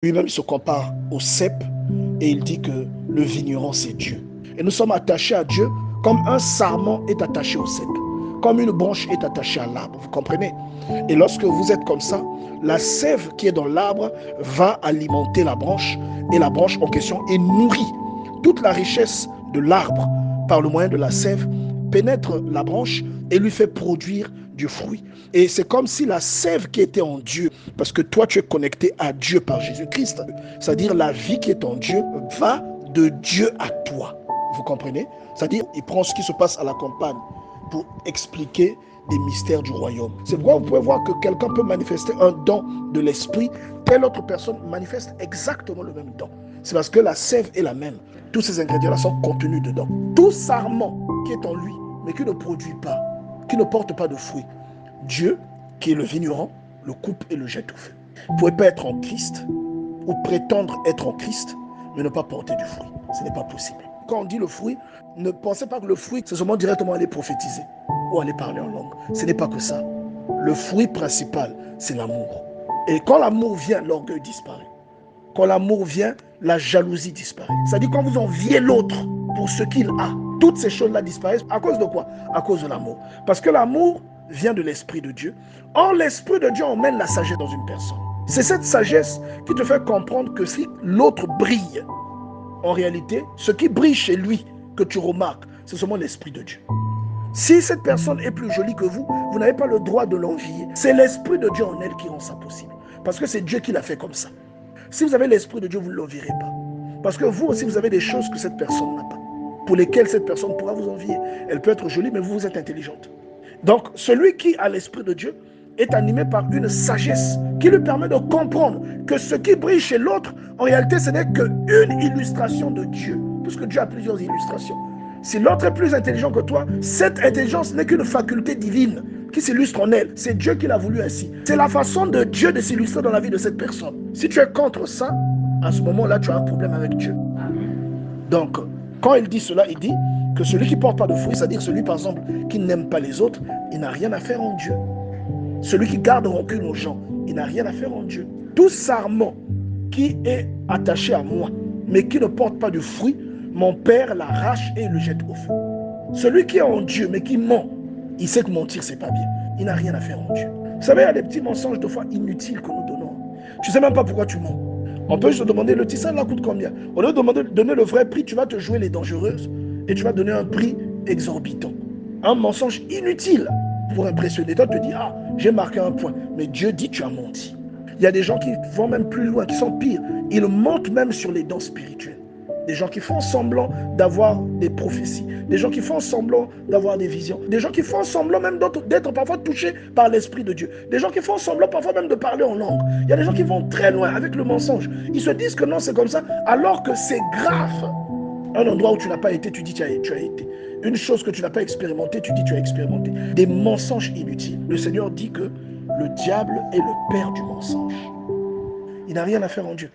Lui-même se compare au cep et il dit que le vigneron, c'est Dieu. Et nous sommes attachés à Dieu comme un sarment est attaché au cep, comme une branche est attachée à l'arbre. Vous comprenez? Et lorsque vous êtes comme ça, la sève qui est dans l'arbre va alimenter la branche et la branche en question est nourrie. Toute la richesse de l'arbre, par le moyen de la sève, pénètre la branche et lui fait produire du fruit. Et c'est comme si la sève qui était en Dieu, parce que toi tu es connecté à Dieu par Jésus-Christ, c'est-à-dire la vie qui est en Dieu va de Dieu à toi. Vous comprenez? C'est-à-dire il prend ce qui se passe à la campagne pour expliquer des mystères du royaume. C'est pourquoi vous pouvez voir que quelqu'un peut manifester un don de l'esprit, telle autre personne manifeste exactement le même don. C'est parce que la sève est la même. Tous ces ingrédients-là sont contenus dedans. Tout sarment qui est en lui, mais qui ne produit pas, qui ne porte pas de fruits, Dieu, qui est le vigneron, le coupe et le jette au feu. Vous ne pouvez pas être en Christ ou prétendre être en Christ, mais ne pas porter du fruit. Ce n'est pas possible. Quand on dit le fruit, ne pensez pas que le fruit, c'est seulement directement aller prophétiser ou aller parler en langue. Ce n'est pas que ça. Le fruit principal, c'est l'amour. Et quand l'amour vient, l'orgueil disparaît. Quand l'amour vient, la jalousie disparaît. C'est-à-dire quand vous enviez l'autre pour ce qu'il a, toutes ces choses-là disparaissent. À cause de quoi? À cause de l'amour. Parce que l'amour vient de l'Esprit de Dieu. Or, l'Esprit de Dieu emmène la sagesse dans une personne. C'est cette sagesse qui te fait comprendre que si l'autre brille, en réalité, ce qui brille chez lui, que tu remarques, c'est seulement l'Esprit de Dieu. Si cette personne est plus jolie que vous, vous n'avez pas le droit de l'envier. C'est l'Esprit de Dieu en elle qui rend ça possible. Parce que c'est Dieu qui l'a fait comme ça. Si vous avez l'Esprit de Dieu, vous ne l'envierez pas. Parce que vous aussi, vous avez des choses que cette personne n'a pas, pour lesquelles cette personne pourra vous envier. Elle peut être jolie, mais vous êtes intelligente. Donc, celui qui a l'Esprit de Dieu est animé par une sagesse qui lui permet de comprendre que ce qui brille chez l'autre, en réalité, ce n'est qu'une illustration de Dieu. Puisque Dieu a plusieurs illustrations. Si l'autre est plus intelligent que toi, cette intelligence n'est qu'une faculté divine qui s'illustre en elle. C'est Dieu qui l'a voulu ainsi. C'est la façon de Dieu de s'illustrer dans la vie de cette personne. Si tu es contre ça, à ce moment-là, tu as un problème avec Dieu. Donc, quand il dit cela, il dit que celui qui ne porte pas de fruits, c'est-à-dire celui, par exemple, qui n'aime pas les autres, il n'a rien à faire en Dieu. Celui qui garde rancune aux gens, il n'a rien à faire en Dieu. Tout sarment qui est attaché à moi, mais qui ne porte pas de fruits, mon Père l'arrache et le jette au feu. Celui qui est en Dieu, mais qui ment, il sait que mentir, c'est pas bien. Il n'a rien à faire en Dieu. Vous savez, il y a des petits mensonges de fois inutiles que nous donnons. Tu ne sais même pas pourquoi tu mens. On peut se demander, le tissage là coûte combien? Au lieu de donner le vrai prix, tu vas te jouer les dangereuses et tu vas donner un prix exorbitant. Un mensonge inutile pour impressionner. Toi, tu te dis, ah, j'ai marqué un point. Mais Dieu dit, tu as menti. Il y a des gens qui vont même plus loin, qui sont pires. Ils mentent même sur les dons spirituels. Des gens qui font semblant d'avoir des prophéties, des gens qui font semblant d'avoir des visions, des gens qui font semblant même d'être parfois touchés par l'Esprit de Dieu, des gens qui font semblant parfois même de parler en langue. Il y a des gens qui vont très loin avec le mensonge. Ils se disent que non, c'est comme ça, alors que c'est grave. Un endroit où tu n'as pas été, tu dis tu as été. Une chose que tu n'as pas expérimentée, tu dis tu as expérimenté. Des mensonges inutiles. Le Seigneur dit que le diable est le père du mensonge. Il n'a rien à faire en Dieu.